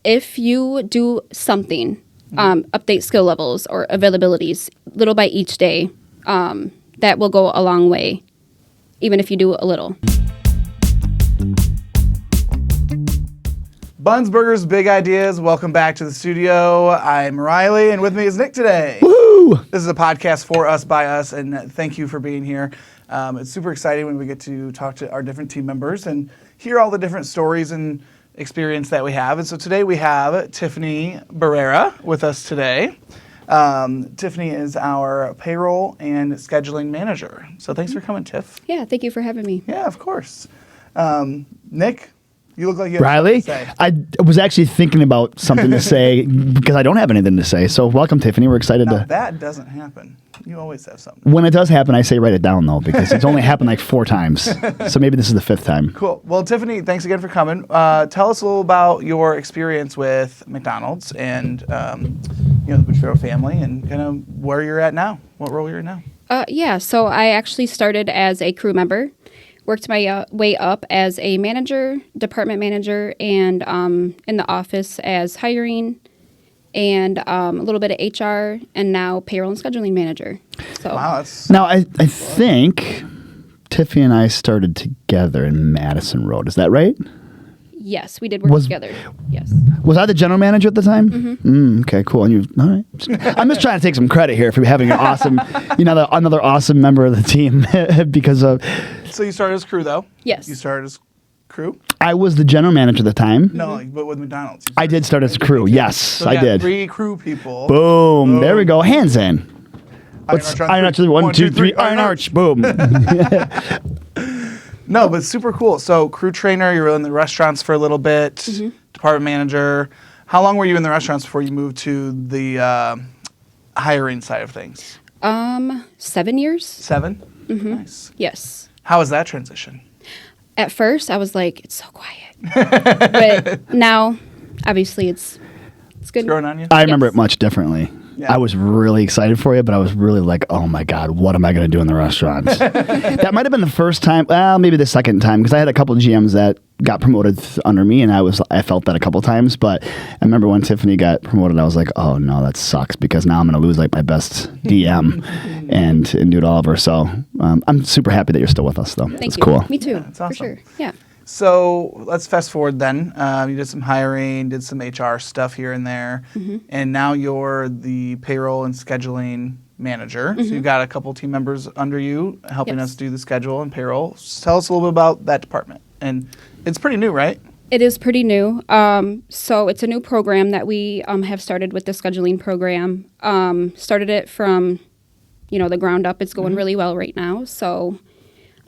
if you do something, update skill levels or availabilities little by each day, that will go a long way, even if you do a little. Buns, Burgers, Big Ideas. Welcome back to the studio. I'm Riley, and with me is Nick today. Woo! This is a podcast for us, by us, and thank you for being here. It's super exciting when we get to talk to our different team members and hear all the different stories and experience that we have. And so today we have Tiffany Barrera with us today. Tiffany is our payroll and scheduling manager. So thanks for coming, Tiff. Yeah, thank you for having me. Yeah, of course. Nick, you look like you have Riley, something to say. I was actually thinking about something to say because I don't have anything to say. So welcome, Tiffany. We're excited Now, to. that doesn't happen. You always have something. When it does happen, I say write it down, though, because it's only happened like 4 times. So maybe this is the 5th time. Cool. Well, Tiffany, thanks again for coming. Tell us a little about your experience with McDonald's and the Barrera family, and kind of where you're at now. What role you're in now? Yeah, so I actually started as a crew member, worked my way up as a manager, department manager, and in the office as hiring, and a little bit of HR, and now payroll and scheduling manager. So Wow, that's Now, I think Tiffany and I started together in Madison Road. Is that right? yes, we did work together. Yes. Was I the general manager at the time? Mm-hmm. Okay, cool. And all right. I'm just trying to take some credit here for having an awesome, another awesome member of the team because of. So you started as crew, though? Yes. You started as crew? I was the general manager at the time. No, but with McDonald's. I did start as crew. Yes, So I did. 3 crew people. Boom. There we go. Hands in. Iron Let's Arch on Iron three. Arch. 1, 2, 3. Iron Arch. Boom. No, but super cool. So crew trainer, you were in the restaurants for a little bit, department manager. How long were you in the restaurants before you moved to the hiring side of things? 7 years. 7? Nice. Yes. How was that transition? At first, I was like, it's so quiet. But now, obviously, it's good. Growing on you? I remember it much differently. Yeah. I was really excited for you, but I was really like, oh my God, what am I going to do in the restaurants? That might have been the first time, well, maybe the second time, because I had a couple of GMs that got promoted under me, and I felt that a couple of times. But I remember when Tiffany got promoted, I was like, oh no, that sucks, because now I'm going to lose like my best DM and do it all over. So I'm super happy that you're still with us, though. Thank It's you. cool. Me too. That's awesome. For sure. Yeah. So let's fast forward then. You did some hiring, did some HR stuff here and there, and now you're the payroll and scheduling manager. So you've got a couple team members under you helping Yes. us do the schedule and payroll. Tell us a little bit about that department. And it's pretty new, right? It is pretty new. So it's a new program that we have started with the scheduling program. Started it from, the ground up. It's going really well right now. So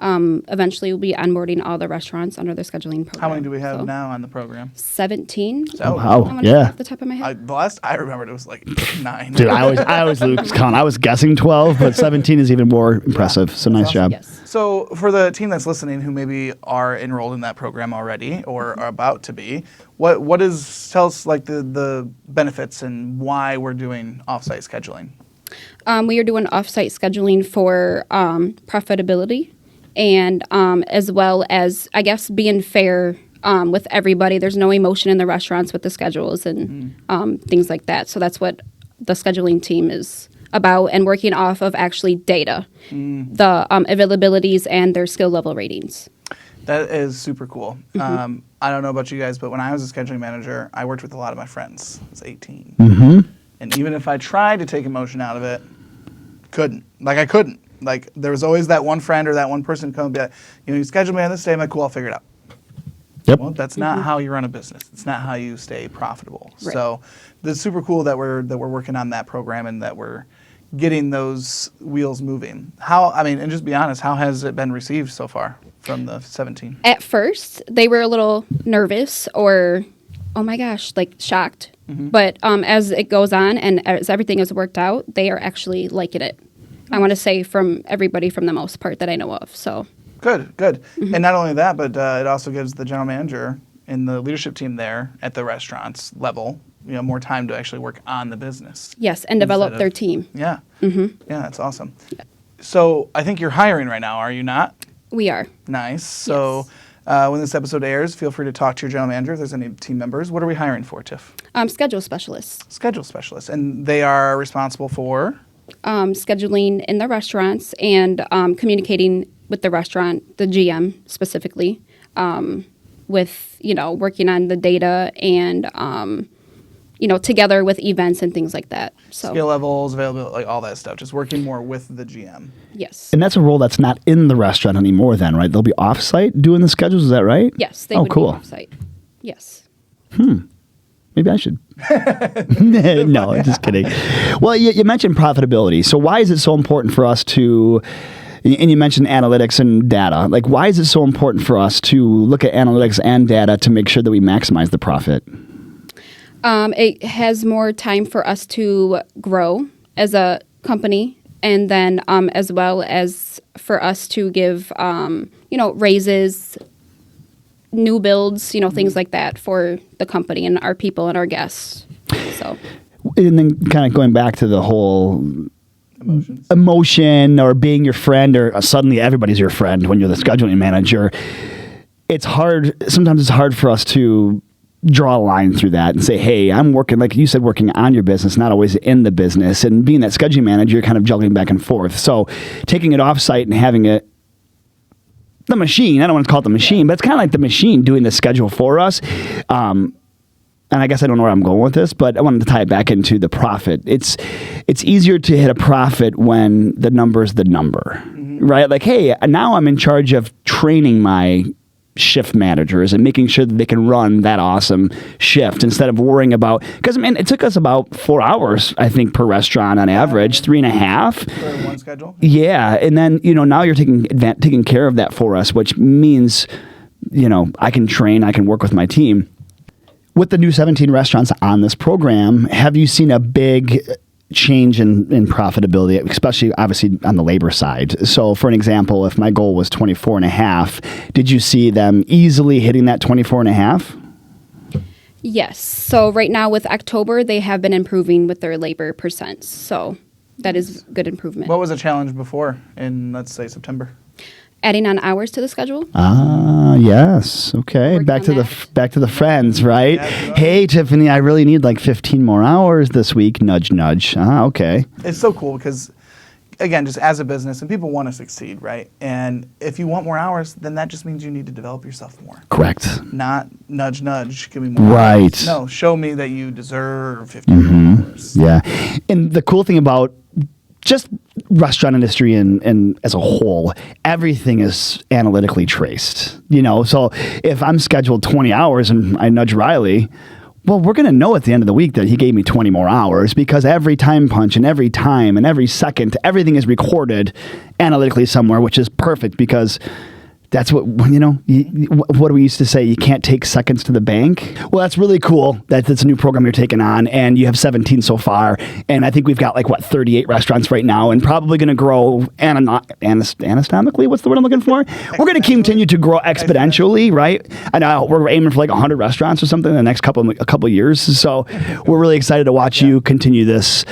eventually we'll be onboarding all the restaurants under the scheduling program. How many do we have So, now on the program? 17. Oh, Wow. I wanna say Yeah. off the top of my head. The last I remembered, it was like 9. Dude, I always lose count. I was guessing 12, but 17 is even more impressive. So nice job. Yes. So for the team that's listening who maybe are enrolled in that program already or are about to be, tell us like the benefits and why we're doing offsite scheduling. We are doing offsite scheduling for profitability and as well as, I guess, being fair with everybody. There's no emotion in the restaurants with the schedules and things like that. So that's what the scheduling team is about, and working off of actually data, the availabilities and their skill level ratings. That is super cool. I don't know about you guys, but when I was a scheduling manager, I worked with a lot of my friends. I was 18. And even if I tried to take emotion out of it, couldn't. I couldn't. Like, there was always that one friend or that one person come and be like, you schedule me on this day. I'm like, cool, I'll figure it out. Yep. Well, that's not how you run a business. It's not how you stay profitable. Right. So it's super cool that we're working on that program and that we're getting those wheels moving. And just be honest, how has it been received so far from the 17? At first, they were a little nervous or, oh my gosh, like shocked. But as it goes on and as everything is worked out, they are actually liking it. I want to say from everybody for the most part that I know of. So Good. And not only that, but it also gives the general manager and the leadership team there at the restaurants level, more time to actually work on the business. yes, and develop their team. Yeah. Yeah, that's awesome. So I think you're hiring right now, are you not? We are. Nice. So When this episode airs, feel free to talk to your general manager if there's any team members. What are we hiring for, Tiff? Schedule specialists. Schedule specialists. And they are responsible for? Scheduling in the restaurants and communicating with the restaurant, the GM specifically, with, working on the data and, together with events and things like that. So Skill levels, availability, like all that stuff. Just working more with the GM. yes. And that's a role that's not in the restaurant anymore then, right? They'll be off-site doing the schedules, is that right? Yes, they Oh, would cool. be offsite. Yes. Maybe I should. No, just kidding. Well, you mentioned profitability. So why is it so important for us to, and you mentioned analytics and data, like why is it so important for us to look at analytics and data to make sure that we maximize the profit? It has more time for us to grow as a company, and then as well as for us to give, raises, new builds, things like that for the company and our people and our guests. So, And then kind of going back to the whole Emotions. emotion or being your friend, or suddenly everybody's your friend when you're the scheduling manager. It's hard. Sometimes it's hard for us to draw a line through that and say, hey, I'm working, like you said, working on your business, not always in the business. And being that scheduling manager, you're kind of juggling back and forth. So taking it off site and having it, the machine, I don't want to call it the machine, but it's kind of like the machine doing the schedule for us. And I guess I don't know where I'm going with this, but I wanted to tie it back into the profit. It's easier to hit a profit when the number is the number, right? Like, hey, now I'm in charge of training my shift managers and making sure that they can run that awesome shift instead of worrying about, because it took us about 4 hours, I think, per restaurant on average, 3.5. For one schedule? Yeah, and then now you're taking care of that for us, which means I can train, I can work with my team. With the new 17 restaurants on this program, have you seen a big change in profitability, especially obviously on the labor side? So for an example, if my goal was 24 and a half, did you see them easily hitting that 24 and a half? yes. So right now with October, they have been improving with their labor percents. So that is good improvement. What was a challenge before in, let's say, September? Adding on hours to the schedule. Ah, yes. Okay. Working Back to on the that. back to the friends, right? Yeah, Hey, Tiffany, I really need like 15 more hours this week. Nudge, nudge. Ah, okay. It's so cool because, again, just as a business, and people want to succeed, right? And if you want more hours, then that just means you need to develop yourself more. Correct. Not nudge, nudge, give me more Right. hours. No, show me that you deserve 15 hours. Yeah. And the cool thing about just restaurant industry and as a whole, everything is analytically traced. So if I'm scheduled 20 hours and I nudge Riley, well, we're going to know at the end of the week that he gave me 20 more hours because every time punch and every time and every second, everything is recorded analytically somewhere, which is perfect because that's what, what do we used to say? You can't take seconds to the bank. Well, that's really cool. That's a new program you're taking on, and you have 17 so far. And I think we've got 38 restaurants right now, and probably going to grow anatomically. What's the word I'm looking for? We're going to continue to grow exponentially, right? I know we're aiming for 100 restaurants or something in the next couple of years. So we're really excited to watch you continue this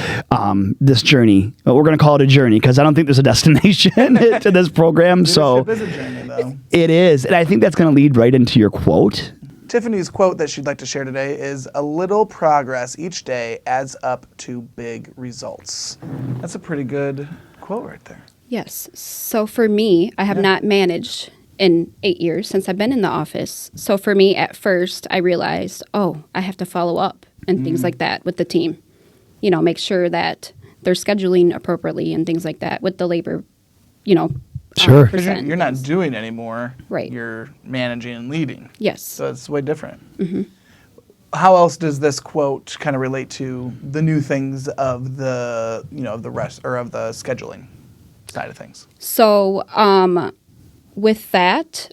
journey. But we're going to call it a journey because I don't think there's a destination to this program. So. Leadership is a journey, though. It is. And I think that's going to lead right into your quote. Tiffany's quote that she'd like to share today is, "A little progress each day adds up to big results." That's a pretty good quote right there. Yes. So for me, I have not managed in 8 years since I've been in the office. So for me, at first, I realized, I have to follow up and things like that with the team. Make sure that they're scheduling appropriately and things like that with the labor, Sure. Because percent. you're not doing anymore. Right. You're managing and leading. Yes. So it's way different. How else does this quote kind of relate to the new things of the, of the rest or of the scheduling side of things? So with that,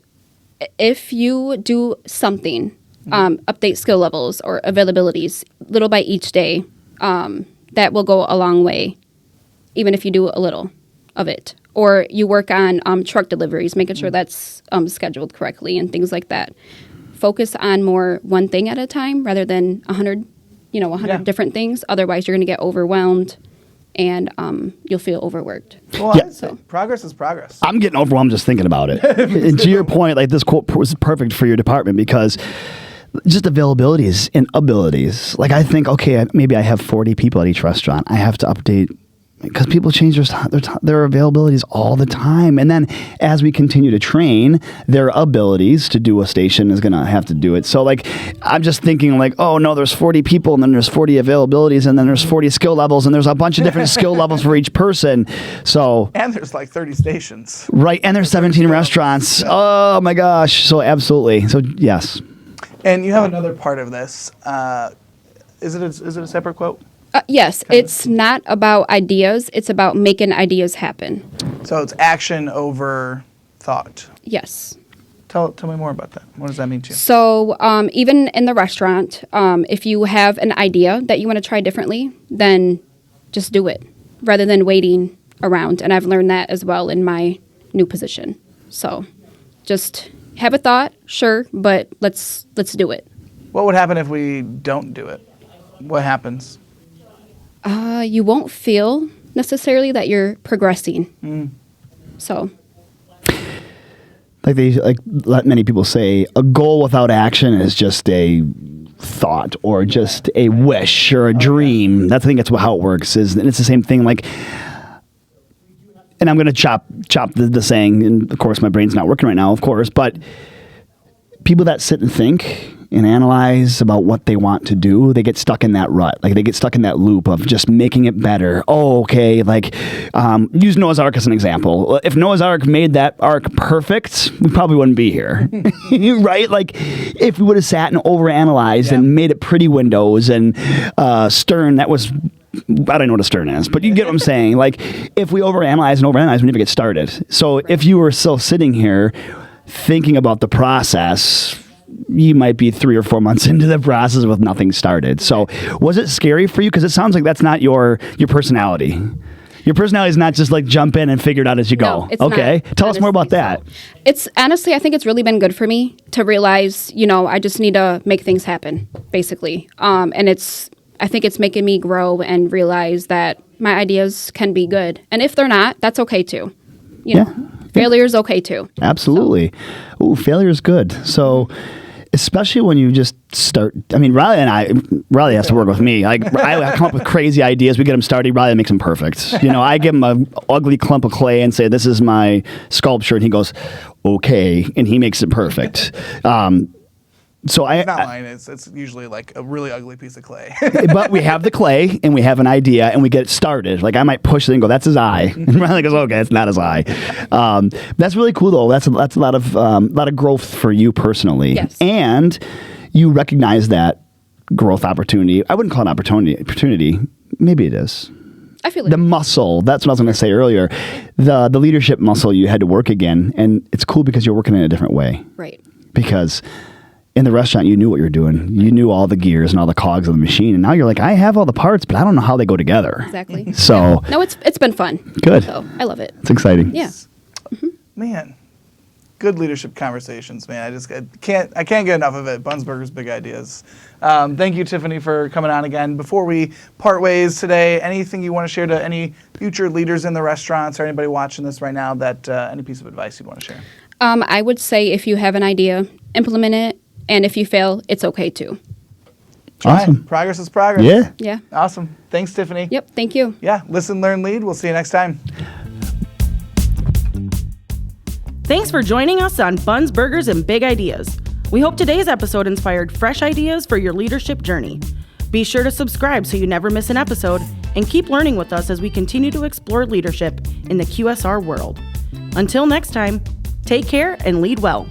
if you do something, update skill levels or availabilities little by each day, that will go a long way, even if you do a little of it. Or you work on truck deliveries, making sure that's scheduled correctly and things like that. Focus on more one thing at a time rather than 100 different things. Otherwise, you're going to get overwhelmed and you'll feel overworked. Well, Yeah. I'd say progress is progress. I'm getting overwhelmed just thinking about it. And to your point, like this quote was perfect for your department because just availabilities and abilities. Like I think, okay, maybe I have 40 people at each restaurant. I have to update because people change their availabilities all the time. And then as we continue to train, their abilities to do a station is going to have to do it. So like, I'm just thinking like, oh no, there's 40 people and then there's 40 availabilities and then there's 40 skill levels and there's a bunch of different skill levels for each person. So, And there's like 30 stations. right. And there's 17 restaurants. Oh my gosh. So absolutely. So yes. And you have another part of this. Is it a separate quote? Yes, it's not about ideas. It's about making ideas happen. So it's action over thought. Yes. Tell me more about that. What does that mean to you? So even in the restaurant, if you have an idea that you want to try differently, then just do it rather than waiting around. And I've learned that as well in my new position. So just have a thought, sure, but let's do it. What would happen if we don't do it? What happens? You won't feel necessarily that you're progressing. So like many people say, a goal without action is just a thought or just a wish or a dream. I think that's how it works. And it's the same thing. Like, and I'm going to chop the saying. And of course, my brain's not working right now. Of course, but people that sit and think and analyze about what they want to do, they get stuck in that rut. Like they get stuck in that loop of just making it better. Oh, okay. Like, use Noah's Ark as an example. If Noah's Ark made that Ark perfect, we probably wouldn't be here, right? Like if we would have sat and overanalyzed and made it pretty windows and stern, that was, I don't know what a stern is, but you get what I'm saying. Like if we overanalyze, we never get started. So if you were still sitting here thinking about the process, you might be 3 or 4 months into the process with nothing started. So was it scary for you? Because it sounds like that's not your personality. Your personality is not just like jump in and figure it out as you go. No, it's okay. not. Tell us more about that. It's honestly, I think it's really been good for me to realize, I just need to make things happen, basically. And I think it's making me grow and realize that my ideas can be good. And if they're not, that's okay too. Failure is okay too. Absolutely. So. Ooh, failure is good. So, especially when you just start. I mean, Riley has to work with me. Like, I come up with crazy ideas. We get him started. Riley makes them perfect. I give him an ugly clump of clay and say, "This is my sculpture," and he goes, "Okay," and he makes it perfect. So It's not mine. It's usually like a really ugly piece of clay. But we have the clay and we have an idea and we get it started. Like I might push it and go, "That's his eye," and Riley goes, "Okay, it's not his eye." That's really cool though. That's a lot of growth for you personally. Yes. And you recognize that growth opportunity. I wouldn't call it opportunity. Maybe it is. I feel like The muscle. That's what I was going to say earlier. The leadership muscle you had to work again, and it's cool because you're working in a different way. right. Because in the restaurant, you knew what you were doing. You knew all the gears and all the cogs of the machine. And now you're like, I have all the parts, but I don't know how they go together. Exactly. So No, it's been fun. Good. So I love it. It's exciting. Yeah. Man, good leadership conversations, man. I can't get enough of it. Buns, Burgers, Big Ideas. Thank you, Tiffany, for coming on again. Before we part ways today, anything you want to share to any future leaders in the restaurants or anybody watching this right now that any piece of advice you'd want to share? I would say if you have an idea, implement it. And if you fail, it's okay too. Awesome. Right. Progress is progress. Yeah. Yeah. Awesome. Thanks, Tiffany. Yep. Thank you. Yeah. Listen, learn, lead. We'll see you next time. Thanks for joining us on Buns, Burgers, and Big Ideas. We hope today's episode inspired fresh ideas for your leadership journey. Be sure to subscribe so you never miss an episode and keep learning with us as we continue to explore leadership in the QSR world. Until next time, take care and lead well.